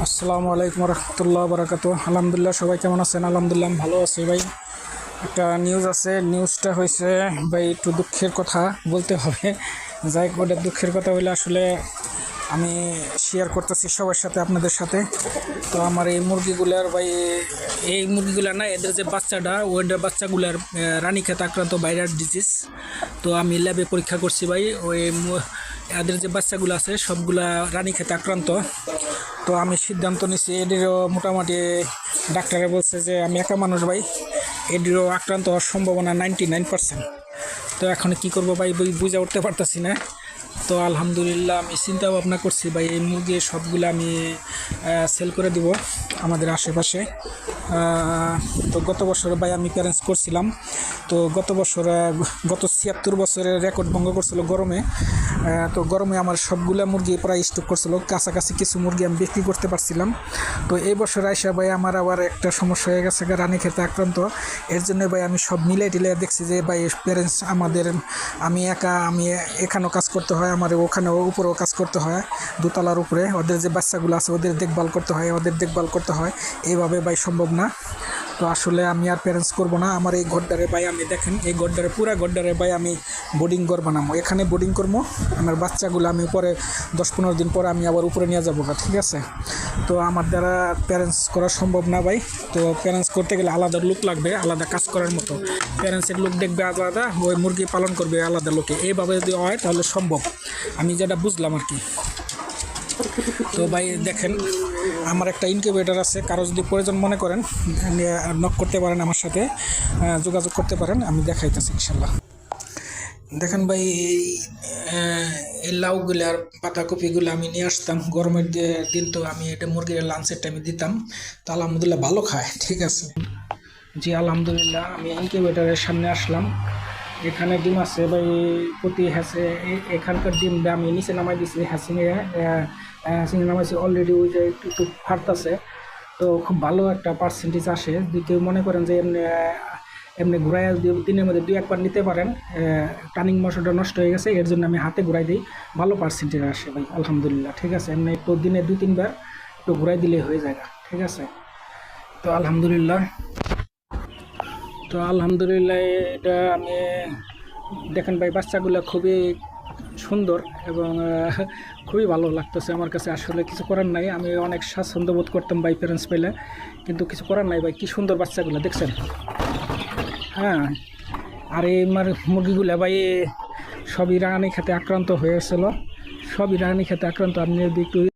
আসসালামু আলাইকুম রহমতুল্লাহ বারাকাতু। আলহামদুলিল্লাহ, সবাই কেমন আছেন? আলহামদুলিল্লাহ আমি ভালো আছি ভাই। একটা নিউজ আছে, নিউজটা হয়েছে ভাই একটু দুঃখের কথা বলতে হবে। যাই হোক, ওটা দুঃখের কথা হইলে আসলে আমি শেয়ার করতেছি সবার সাথে, আপনাদের সাথে। তো আমার এই মুরগিগুলার ভাই, এই মুরগিগুলার না, এদের যে বাচ্চাটা, ওইটার বাচ্চাগুলার রানীক্ষেত আক্রান্ত ভাইরাস ডিজিজ। তো আমি ল্যাবে পরীক্ষা করছি ভাই, ওই এদের যে বাচ্চাগুলো আছে সবগুলা রানীক্ষেত আক্রান্ত। তো আমি সিদ্ধান্ত নিছি, এদেরও মোটামুটি ডাক্তারে বলছে যে আমি একা মানুষ ভাই, এদেরও আক্রান্ত হওয়ার সম্ভাবনা 99%। তো এখন কি করব ভাই, বুঝে উঠতে পারতাছি না। তো আলহামদুলিল্লাহ আমি চিন্তা ভাবনা করছি ভাই, এই মুরগি সবগুলো আমি সেল করে দিব আমাদের আশেপাশে। তো গত বছর ভাই আমি প্যারেন্টস করছিলাম। তো গত বছর গত ৭৬ বছরের রেকর্ড ভঙ্গ করছিল গরমে। তো গরমে আমার সবগুলা মুরগি প্রায় স্টক করছিল, কাছাকাছি কিছু মুরগি আমি বিক্রি করতে পারছিলাম। তো এই বছর আইসা ভাই আমার আবার একটা সমস্যা হয়ে গেছে, রানীক্ষেতে আক্রান্ত। এর জন্য ভাই আমি সব মিলাই টিলাই দেখছি যে ভাই প্যারেন্টস আমাদের, আমি একা, আমি এখানেও কাজ করতে হয়, আমার ওখানেও উপরেও কাজ করতে হয়, দোতলার উপরে ওদের যে বাচ্চাগুলো আছে ওদের দেখভাল করতে হয়, এইভাবে ভাই সম্ভব না। তো আসলে আমি আর প্যারেন্টস করবো না। আমার এই ঘরটারে ভাই আমি দেখেন, এই ঘরটারে পুরা ঘরটারে ভাই আমি বোর্ডিং ঘর বানাবো, এখানে বোর্ডিং করবো। আমার বাচ্চাগুলো আমি পরে 10-15 দিন পরে আমি আবার উপরে নিয়ে যাবো, ঠিক আছে? তো আমার দ্বারা প্যারেন্টস করা সম্ভব না ভাই। তো প্যারেন্টস করতে গেলে আলাদা লোক লাগবে, আলাদা কাজ করার মতো। প্যারেন্টসের লোক দেখবে আলাদা, ওই মুরগি পালন করবে আলাদা লোকে। এইভাবে যদি হয় তাহলে সম্ভব, আমি যেটা বুঝলাম আর কি। তো ভাই দেখেন, আমার একটা ইনকিউবেটর আছে, কারো যদি প্রয়োজন মনে করেন নক করতে পারেন, আমার সাথে যোগাযোগ করতে পারেন, আমি দেখাইতেছি ইনশাল্লাহ। দেখেন ভাই, এই লাউগুলার পাতাকপিগুলো আমি নিয়ে আসতাম গরমের দিন। তো আমি এটা মুরগির লাঞ্চের টাইমে দিতাম। তো আলহামদুলিল্লাহ ভালো খায়, ঠিক আছে জি আলহামদুলিল্লাহ। আমি ইনকিউবেটরের সামনে আসলাম, এখানে ডিম আছে ভাই প্রতি হ্যাসে। এখানকার ডিমটা আমি নিচে নামাই দিছি, হ্যাসিংয়ে নামাইছি অলরেডি। ওই যে একটু ফাটতেছে, তো খুব ভালো একটা পার্সেন্টেজ আসে। যদি কেউ মনে করেন যে এমনি এমনি ঘুরাই দিনের মধ্যে 2-1 বার নিতে পারেন, টার্নিং মশাটা নষ্ট হয়ে গেছে, এর জন্য আমি হাতে ঘুরাই দিই, ভালো পার্সেন্টেজ আসে ভাই আলহামদুলিল্লাহ, ঠিক আছে? এমনি একটু দিনে 2-3 বার একটু ঘুরাই দিলে হয়ে যায়, ঠিক আছে? তো আলহামদুলিল্লাহ, এটা আমি দেখেন ভাই, বাচ্চাগুলো খুবই সুন্দর এবং খুবই ভালো লাগতেছে আমার কাছে। আসলে কিছু করার নাই, আমি অনেক স্বাচ্ছন্দ্য বোধ করতাম ভাই প্যারেন্টস পেলে, কিন্তু কিছু করার নাই ভাই। কি সুন্দর বাচ্চাগুলো দেখছেন? হ্যাঁ, আর এই মুরগিগুলো ভাই সবই রানী খেতে আক্রান্ত হয়েছিল, আপনি যদি একটু